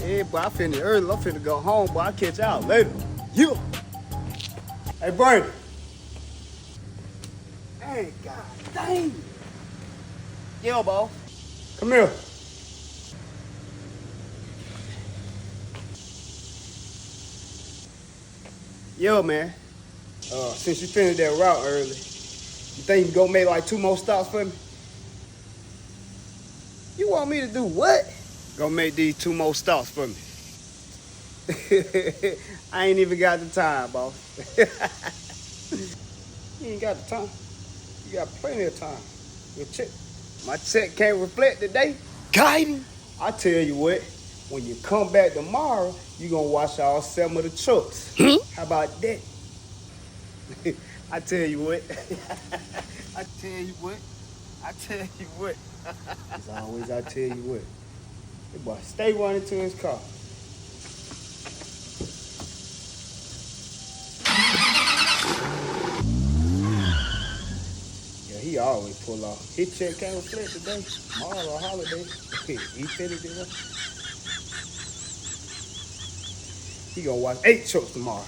Yeah, boy, I finna early. I'm finna go home, boy. I'll catch y'all later. You. Hey, Bernie. Hey, God dang. Yo, boy. Come here. Yo, man. Since you finished that route early, you think you can go make like 2 more stops for me? You want me to do what? Go make these 2 more stops for me. I ain't even got the time, boss. You ain't got the time. You got plenty of time. Your check, my check can't reflect today. Guiding. I tell you what, when you come back tomorrow, you gonna wash all 7 of the trucks. How about that? I tell you what. I tell you what. I tell you what. As always, I tell you what. Hey, boy, stay running to his car. Yeah, he always pull off. His check can't reflect today. Tomorrow a holiday. He finished it. He gonna watch 8 trucks tomorrow.